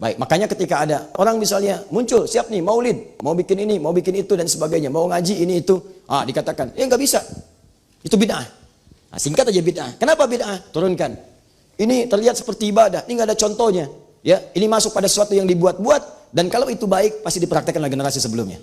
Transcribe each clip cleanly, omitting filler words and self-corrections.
Baik, makanya ketika ada orang misalnya muncul, siap nih, maulid, mau bikin ini, mau bikin itu dan sebagainya, mau ngaji ini itu, dikatakan, nggak bisa, itu bid'ah. Nah, singkat aja bid'ah. Kenapa bid'ah? Turunkan. Ini terlihat seperti ibadah, ini nggak ada contohnya. Ya, ini masuk pada sesuatu yang dibuat-buat, dan kalau itu baik pasti dipraktekkan oleh generasi sebelumnya.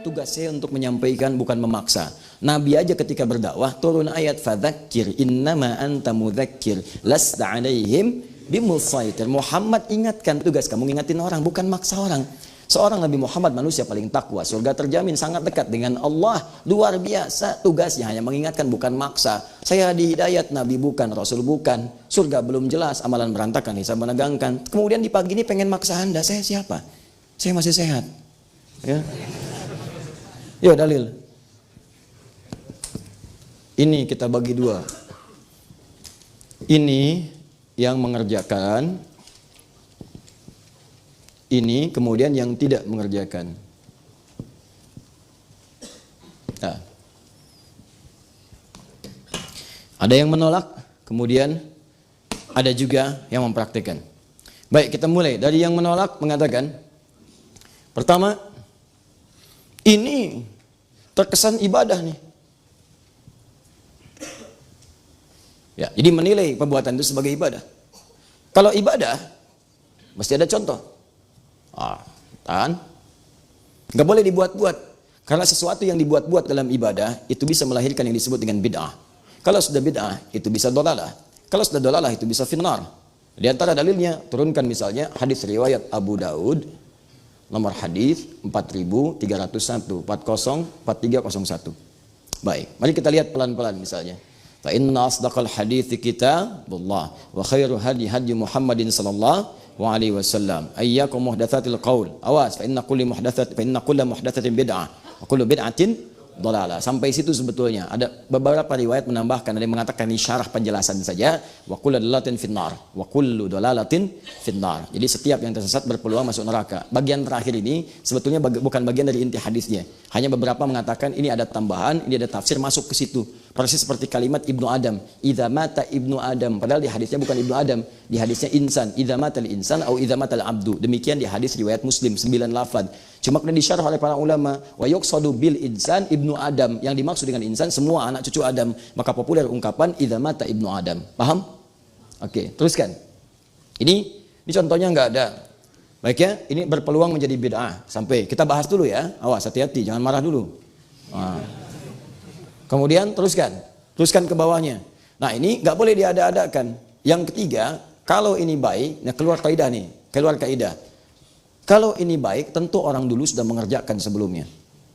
Tugas saya untuk menyampaikan, bukan memaksa. Nabi aja ketika berdakwah turun ayat fadzakir innama anta mudzakir lasta alaihim bimusaitir. Muhammad ingatkan, tugas kamu ngingatin orang, bukan maksa orang. Seorang Nabi Muhammad manusia paling takwa, surga terjamin, sangat dekat dengan Allah, luar biasa. Tugasnya hanya mengingatkan, bukan maksa. Saya di hidayat, Nabi bukan, Rasul bukan, surga belum jelas, amalan berantakan, hisab menegangkan. Kemudian di pagi ini pengen maksa Anda, saya siapa? Saya masih sehat. Ya. Yuk dalil. Ini kita bagi dua. Ini yang mengerjakan, ini kemudian yang tidak mengerjakan. Nah. Ada yang menolak, kemudian ada juga yang mempraktikkan. Baik, kita mulai dari yang menolak mengatakan, pertama, ini terkesan ibadah nih. Ya, jadi menilai perbuatan itu sebagai ibadah. Kalau ibadah, mesti ada contoh. Nggak boleh dibuat-buat. Karena sesuatu yang dibuat-buat dalam ibadah, itu bisa melahirkan yang disebut dengan bid'ah. Kalau sudah bid'ah, itu bisa dolalah. Kalau sudah dolalah, itu bisa finnar. Di antara dalilnya, turunkan misalnya hadis riwayat Abu Daud, nomor hadis 4301, 4301. Baik, mari kita lihat pelan-pelan misalnya. Fa inna asdaqal hadits kitabullah wa khairu hadi hadi Muhammadin sallallahu alaihi wasallam. Ayyakum muhdatsatil qaul. Awas, fa inna kullu muhdatsatin bid'ah wa kullu bid'atin dhalalah. Sampai situ sebetulnya. Ada beberapa riwayat menambahkan, ada yang mengatakan ini syarah penjelasan saja. Wa kullu dhalalatin finnar. Wa kullu dhalalatin finnar. Jadi setiap yang tersesat berpeluang masuk neraka. Bagian terakhir ini sebetulnya bukan bagian dari inti hadisnya. Hanya beberapa mengatakan ini ada tambahan, ini ada tafsir masuk ke situ. Persis seperti kalimat Ibnu Adam, idza mata Ibnu Adam. Padahal di hadisnya bukan Ibnu Adam, di hadisnya insan, idza matal insan atau idza matal abdu. Demikian di hadis riwayat Muslim 9 lafaz. Cuma kemudian disyarah oleh para ulama, wa yuqsadu bil insan Ibnu Adam. Yang dimaksud dengan insan semua anak cucu Adam. Maka populer ungkapan idza mata Ibnu Adam. Paham? Oke, teruskan. Ini contohnya enggak ada. Baik ya, ini berpeluang menjadi bid'ah. Sampai kita bahas dulu ya. Awas, hati-hati, jangan marah dulu. Kemudian teruskan ke bawahnya. Nah, ini nggak boleh diada-adakan. Yang ketiga, kalau ini baik, nah keluar kaidah nih, keluar kaidah. Kalau ini baik, tentu orang dulu sudah mengerjakan sebelumnya.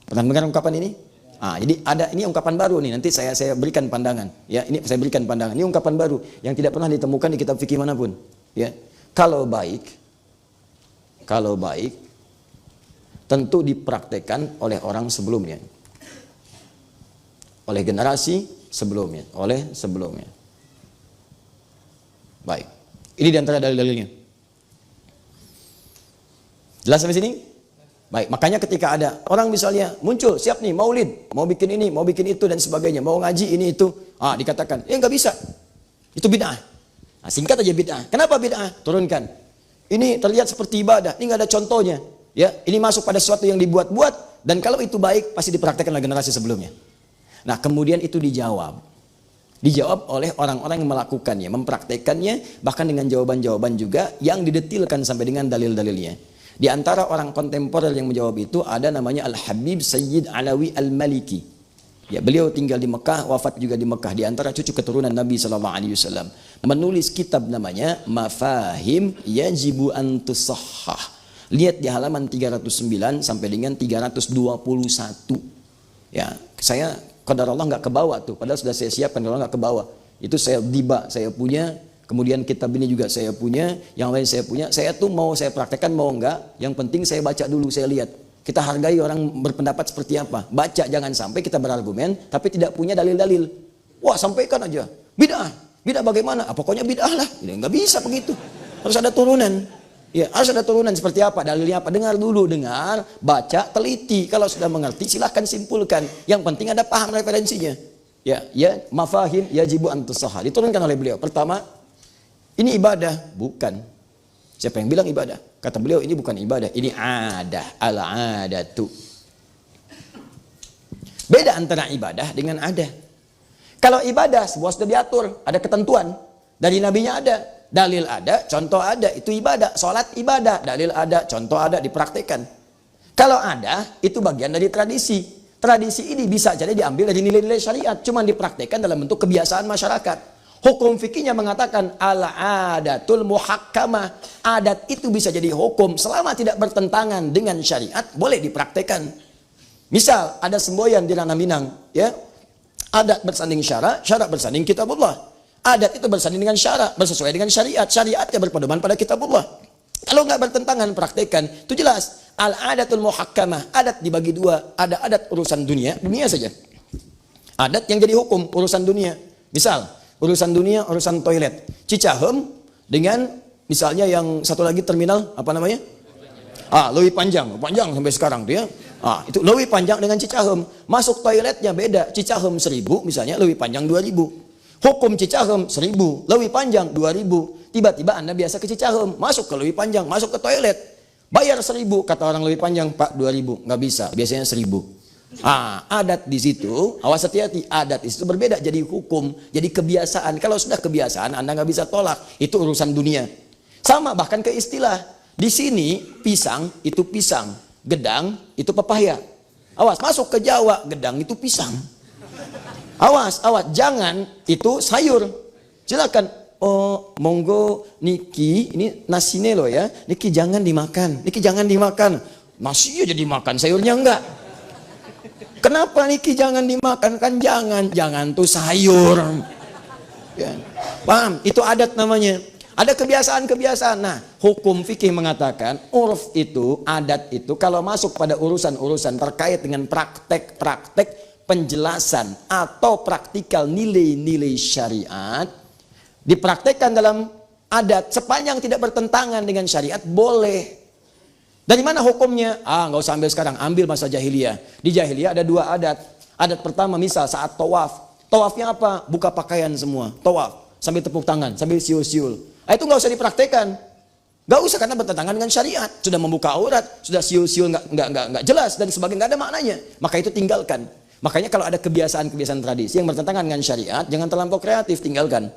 Pernah dengar ungkapan ini? Jadi ada ini ungkapan baru nih. Nanti saya berikan pandangan. Ya, ini saya berikan pandangan. Ini ungkapan baru yang tidak pernah ditemukan di kitab fikih manapun. Ya, kalau baik, tentu dipraktekkan oleh orang sebelumnya. Oleh generasi sebelumnya, Baik, ini diantara dalil-dalilnya. Jelas sampai sini? Baik, makanya ketika ada orang misalnya muncul, siap nih, maulid, mau bikin ini, mau bikin itu dan sebagainya, mau ngaji ini itu, dikatakan, nggak bisa, itu bid'ah. Nah, singkat aja bid'ah. Kenapa bid'ah? Turunkan. Ini terlihat seperti ibadah, ini nggak ada contohnya. Ya, ini masuk pada sesuatu yang dibuat-buat, dan kalau itu baik pasti dipraktekkan oleh generasi sebelumnya. Nah, kemudian itu dijawab oleh orang-orang yang melakukannya, mempraktekannya, bahkan dengan jawaban-jawaban juga yang didetilkan sampai dengan dalil-dalilnya. Di antara orang kontemporer yang menjawab itu ada namanya Al-Habib Sayyid Alawi Al-Maliki. Ya, beliau tinggal di Mekah, wafat juga di Mekah, di antara cucu keturunan Nabi SAW. Menulis kitab namanya Mafahim Yajibu an Tusahhah. Lihat di halaman 309 sampai dengan 321. Ya, saya qadar Allah nggak ke bawah tuh, padahal sudah saya siapkan, kalau nggak ke bawah. Itu saya punya, kemudian kitab ini juga saya punya, yang lain saya punya. Saya tuh mau saya praktekkan mau enggak, yang penting saya baca dulu, saya lihat. Kita hargai orang berpendapat seperti apa. Baca, jangan sampai kita berargumen tapi tidak punya dalil-dalil. Wah, sampaikan aja. Bid'ah bagaimana? Pokoknya bid'ah lah. Nggak bisa begitu. Harus ada turunan. Ya, harus ada turunan seperti apa? Dalilnya apa? Dengar dulu, dengar, baca, teliti. Kalau sudah mengerti, silahkan simpulkan. Yang penting ada paham referensinya. Ya, mafahim yajibu an tusahhah. Diturunkan oleh beliau. Pertama, ini ibadah, bukan. Siapa yang bilang ibadah? Kata beliau, ini bukan ibadah, ini adah, al-adatu. Beda antara ibadah dengan adah. Kalau ibadah, sebuah sudah diatur, ada ketentuan. Dari nabinya ada, dalil ada, contoh ada, itu ibadah. Sholat ibadah, dalil ada, contoh ada, dipraktekkan. Kalau ada, itu bagian dari tradisi. Tradisi ini bisa jadi diambil dari nilai-nilai syariat, cuma dipraktekkan dalam bentuk kebiasaan masyarakat. Hukum fikihnya mengatakan al-adatul muhakkamah. Adat itu bisa jadi hukum selama tidak bertentangan dengan syariat, boleh dipraktekkan. Misal ada semboyan di Ranah Minang, ya. Adat bersanding syarak, syarak bersanding kitabullah. Adat itu bersanding dengan syarak, bersesuaian dengan syariat. Syariatnya berpedoman pada kitabullah. Kalau nggak bertentangan, praktekkan. Itu jelas. Al-adatul muhakkamah. Adat dibagi dua. Ada adat urusan dunia, dunia saja. Adat yang jadi hukum, urusan dunia. Misal, urusan dunia, urusan toilet. Cicahem dengan misalnya yang satu lagi terminal, apa namanya? Leuwih Panjang sampai sekarang dia. Itu Leuwih Panjang dengan Cicahem. Masuk toiletnya beda. Cicahem 1000 misalnya, Leuwih Panjang 2000. Hukum Cicahem 1000, Leuwih Panjang 2000. Tiba-tiba Anda biasa ke Cicahem, masuk ke Leuwih Panjang, masuk ke toilet. Bayar 1000, kata orang Leuwih Panjang, Pak 2000. Nggak bisa, biasanya 1000. Adat di situ, awas hati-hati, adat itu berbeda jadi hukum, jadi kebiasaan. Kalau sudah kebiasaan, Anda nggak bisa tolak. Itu urusan dunia. Sama bahkan ke istilah. Di sini pisang itu pisang, gedang itu pepaya. Awas, masuk ke Jawa, gedang itu pisang. Awas, jangan itu sayur. Silakan. Monggo niki, ini nasine loh ya. Niki jangan dimakan. Niki jangan dimakan. Nasi aja dimakan, sayurnya enggak. Kenapa niki jangan dimakan? Kan jangan tuh sayur. Ya. Paham? Itu adat namanya. Ada kebiasaan-kebiasaan. Nah, hukum fikih mengatakan urf itu, adat itu kalau masuk pada urusan-urusan terkait dengan praktek-praktek penjelasan atau praktikal nilai-nilai syariat dipraktekkan dalam adat sepanjang tidak bertentangan dengan syariat boleh. Dari mana hukumnya? Nggak usah ambil sekarang, ambil masa jahiliyah. Di jahiliyah ada dua adat. Adat pertama misal saat tawaf. Tawafnya apa? Buka pakaian semua. Tawaf sambil tepuk tangan, sambil siul-siul. Itu nggak usah dipraktekkan. Nggak usah karena bertentangan dengan syariat. Sudah membuka aurat, sudah siul-siul nggak jelas dan sebagainya, nggak ada maknanya. Maka itu tinggalkan. Makanya kalau ada kebiasaan-kebiasaan tradisi yang bertentangan dengan syariat, jangan terlampau kreatif, tinggalkan.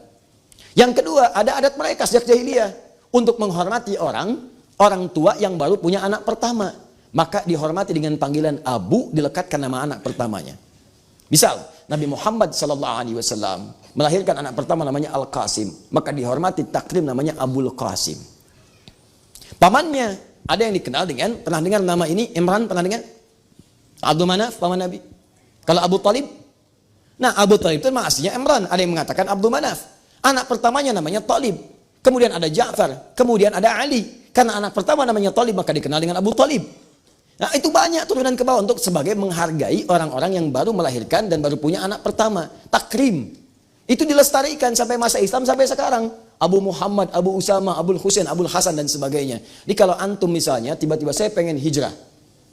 Yang kedua, ada adat mereka sejak jahiliyah untuk menghormati orang tua yang baru punya anak pertama. Maka dihormati dengan panggilan abu, dilekatkan nama anak pertamanya. Misal, Nabi Muhammad SAW melahirkan anak pertama namanya Al-Qasim. Maka dihormati takrim namanya Abul Qasim. Pamannya, ada yang dikenal dengan, pernah dengar nama ini, Imran, pernah dengar? Abdul Manaf, paman Nabi. Kalau Abu Talib, nah Abu Talib itu aslinya Imran. Ada yang mengatakan Abdul Manaf. Anak pertamanya namanya Talib. Kemudian ada Ja'far. Kemudian ada Ali. Karena anak pertama namanya Talib, maka dikenal dengan Abu Talib. Nah itu banyak turunan ke bawah untuk sebagai menghargai orang-orang yang baru melahirkan dan baru punya anak pertama. Takrim. Itu dilestarikan sampai masa Islam sampai sekarang. Abu Muhammad, Abu Usama, Abul Husain, Abul Hasan dan sebagainya. Jadi kalau antum misalnya tiba-tiba saya pengen hijrah.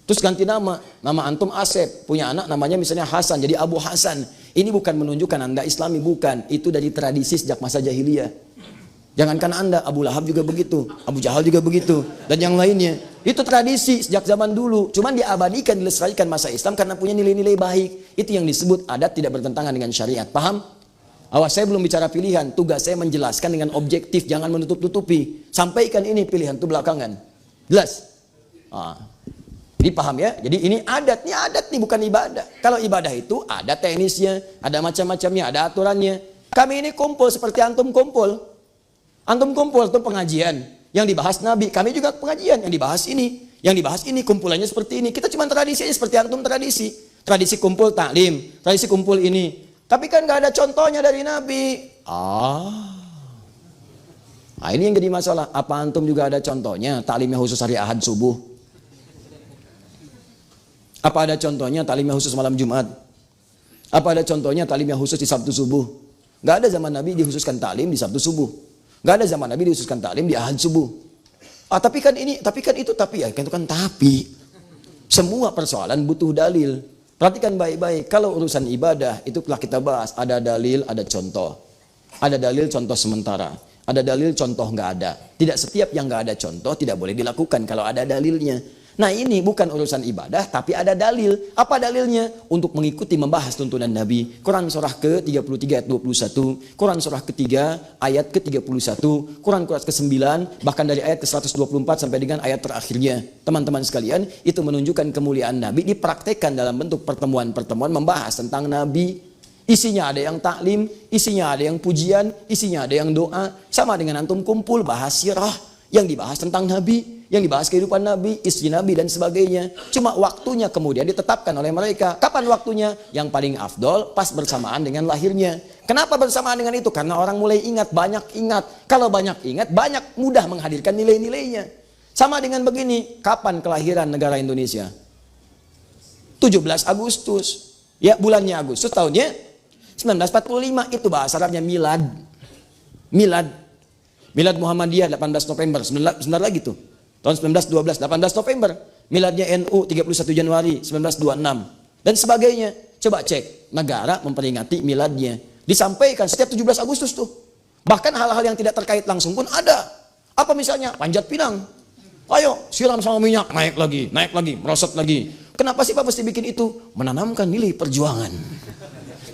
Terus ganti nama antum Asep, punya anak namanya misalnya Hasan, jadi Abu Hasan. Ini bukan menunjukkan Anda Islami, bukan. Itu dari tradisi sejak masa jahiliyah. Jangankan Anda, Abu Lahab juga begitu, Abu Jahal juga begitu, dan yang lainnya. Itu tradisi sejak zaman dulu. Cuman diabadikan, dilestarikan masa Islam karena punya nilai-nilai baik. Itu yang disebut adat tidak bertentangan dengan syariat. Paham? Awas, saya belum bicara pilihan. Tugas saya menjelaskan dengan objektif, jangan menutup-tutupi. Sampaikan ini pilihan itu belakangan. Jelas? Jadi paham ya? Jadi ini adat nih bukan ibadah. Kalau ibadah itu ada teknisnya, ada macam-macamnya, ada aturannya. Kami ini kumpul seperti antum kumpul. Antum kumpul itu pengajian. Yang dibahas Nabi, kami juga pengajian. Yang dibahas ini. Yang dibahas ini, kumpulannya seperti ini. Kita cuma tradisinya seperti antum tradisi. Tradisi kumpul taklim, tradisi kumpul ini. Tapi kan gak ada contohnya dari Nabi. Ini yang jadi masalah. Apa antum juga ada contohnya? Taklimnya khusus hari Ahad subuh. Apa ada contohnya taklimnya khusus malam Jumat? Apa ada contohnya taklimnya khusus di Sabtu subuh? Gak ada zaman Nabi dikhususkan taklim di Sabtu subuh. Gak ada zaman Nabi dikhususkan taklim di Ahad subuh. Ah, tapi kan ini, tapi kan itu, tapi ya, itu kan tapi. Semua persoalan butuh dalil. Perhatikan baik-baik. Kalau urusan ibadah, itu telah kita bahas. Ada dalil, ada contoh. Ada dalil, contoh sementara. Ada dalil, contoh nggak ada. Tidak setiap yang nggak ada contoh tidak boleh dilakukan kalau ada dalilnya. Nah ini bukan urusan ibadah, tapi ada dalil. Apa dalilnya? Untuk mengikuti membahas tuntunan Nabi. Quran surah ke-33 ayat 21. Quran surah ketiga ayat ke-31. Quran ke-9 bahkan dari ayat ke-124 sampai dengan ayat terakhirnya. Teman-teman sekalian, itu menunjukkan kemuliaan Nabi dipraktekkan dalam bentuk pertemuan-pertemuan membahas tentang Nabi. Isinya ada yang taklim, isinya ada yang pujian, isinya ada yang doa. Sama dengan antum kumpul bahas sirah yang dibahas tentang Nabi. Yang dibahas kehidupan Nabi, istri Nabi dan sebagainya. Cuma waktunya kemudian ditetapkan oleh mereka. Kapan waktunya? Yang paling afdol pas bersamaan dengan lahirnya. Kenapa bersamaan dengan itu? Karena orang mulai ingat, banyak ingat. Kalau banyak ingat, banyak mudah menghadirkan nilai-nilainya. Sama dengan begini, kapan kelahiran negara Indonesia? 17 Agustus. Ya, bulannya Agustus, tahunnya 1945. Itu bahasa Arabnya milad. Milad. Milad Muhammadiyah 18 November. Sebentar lagi tuh. Tahun 1912, 18 November. Miladnya NU 31 Januari 1926. Dan sebagainya. Coba cek. Negara memperingati miladnya. Disampaikan setiap 17 Agustus tuh. Bahkan hal-hal yang tidak terkait langsung pun ada. Apa misalnya? Panjat pinang. Ayo siram sama minyak. Naik lagi, merosot lagi. Kenapa sih Pak mesti bikin itu? Menanamkan nilai perjuangan.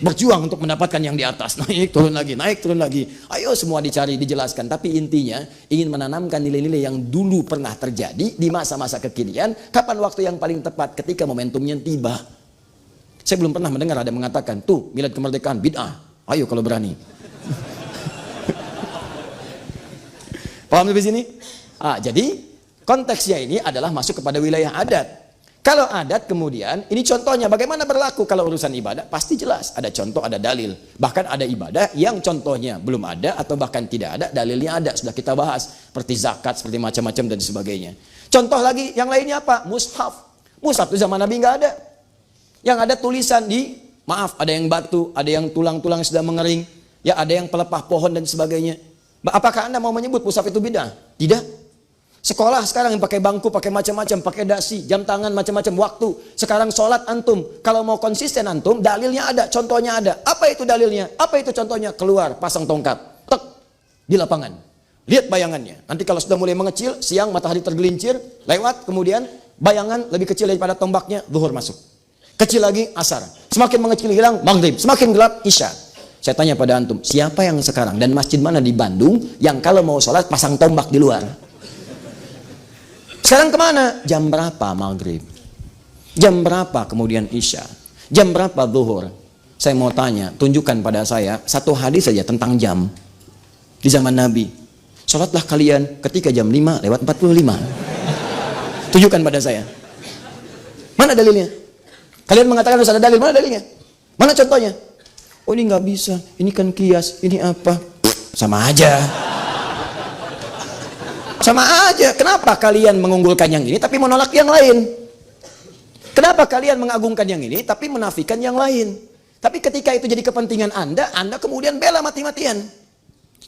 Berjuang untuk mendapatkan yang di atas. Naik, turun lagi, naik, turun lagi. Ayo semua dicari, dijelaskan. Tapi intinya ingin menanamkan nilai-nilai yang dulu pernah terjadi di masa-masa kekinian. Kapan waktu yang paling tepat? Ketika momentumnya tiba. Saya belum pernah mendengar ada yang mengatakan, tuh milad kemerdekaan bid'ah. Ayo kalau berani. Paham sampai sini? Jadi konteksnya ini adalah masuk kepada wilayah adat. Kalau adat kemudian, ini contohnya bagaimana berlaku kalau urusan ibadah, pasti jelas. Ada contoh, ada dalil. Bahkan ada ibadah yang contohnya belum ada atau bahkan tidak ada, dalilnya ada. Sudah kita bahas. Seperti zakat, seperti macam-macam dan sebagainya. Contoh lagi, yang lainnya apa? Mushaf. Mushaf itu zaman Nabi nggak ada. Yang ada tulisan di, maaf, ada yang batu, ada yang tulang-tulang sudah mengering. Ya, ada yang pelepah pohon dan sebagainya. Apakah Anda mau menyebut mushaf itu bidah? Tidak. Sekolah sekarang yang pakai bangku, pakai macam-macam, pakai dasi, jam tangan, macam-macam waktu. Sekarang sholat antum, kalau mau konsisten antum, dalilnya ada, contohnya ada. Apa itu dalilnya? Apa itu contohnya? Keluar, pasang tongkat, tek, di lapangan. Lihat bayangannya. Nanti kalau sudah mulai mengecil, siang matahari tergelincir, lewat, kemudian bayangan lebih kecil daripada tombaknya, zuhur masuk. Kecil lagi, asar. Semakin mengecil hilang, maghrib. Semakin gelap, isya. Saya tanya pada antum, siapa yang sekarang dan masjid mana di Bandung yang kalau mau sholat pasang tombak di luar? Sekarang kemana? Jam berapa maghrib? Jam berapa kemudian isya? Jam berapa zuhur? Saya mau tanya, tunjukkan pada saya satu hadis saja tentang jam di zaman Nabi. Sholatlah kalian ketika jam 5:45. Tunjukkan pada saya. Mana dalilnya? Kalian mengatakan harus ada dalil, mana dalilnya? Mana contohnya? Oh ini nggak bisa, ini kan kias, ini apa? Sama aja. Sama aja. Kenapa kalian mengunggulkan yang ini tapi menolak yang lain? Kenapa kalian mengagungkan yang ini tapi menafikan yang lain? Tapi ketika itu jadi kepentingan Anda kemudian bela mati-matian.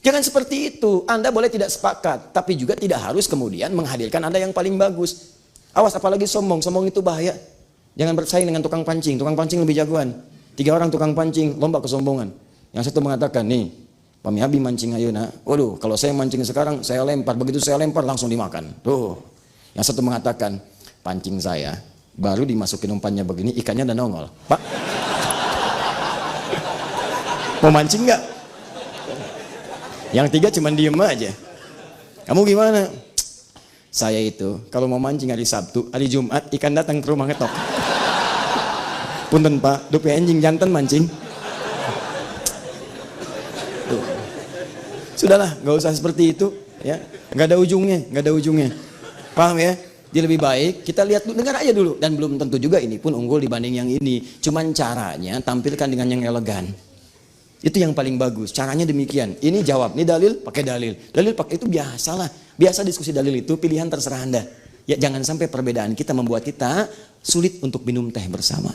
Jangan seperti itu. Anda boleh tidak sepakat, tapi juga tidak harus kemudian menghadirkan Anda yang paling bagus. Awas apalagi sombong. Sombong itu bahaya. Jangan bersaing dengan tukang pancing. Tukang pancing lebih jagoan. 3 orang tukang pancing lomba kesombongan. Yang satu mengatakan, nih Pami Abi mancing ayeuna. Waduh, kalau saya mancing sekarang, saya lempar. Begitu saya lempar, langsung dimakan. Tuh. Yang satu mengatakan, pancing saya, baru dimasukin umpannya begini, ikannya udah nongol. Pak, mau mancing nggak? Yang 3 cuma diem aja. Kamu gimana? Saya itu, kalau mau mancing hari Sabtu, hari Jumat, ikan datang ke rumah ngetok. Punten Pak, dupe anjing jantan mancing. Sudahlah, nggak usah seperti itu, ya. Nggak ada ujungnya, paham ya? Jadi lebih baik kita lihat dulu, dengar aja dulu, dan belum tentu juga ini pun unggul dibanding yang ini. Cuman caranya tampilkan dengan yang elegan. Itu yang paling bagus. Caranya demikian. Ini jawab, ini dalil, pakai dalil pakai itu biasalah. Biasa diskusi dalil itu pilihan terserah Anda. Ya jangan sampai perbedaan kita membuat kita sulit untuk minum teh bersama.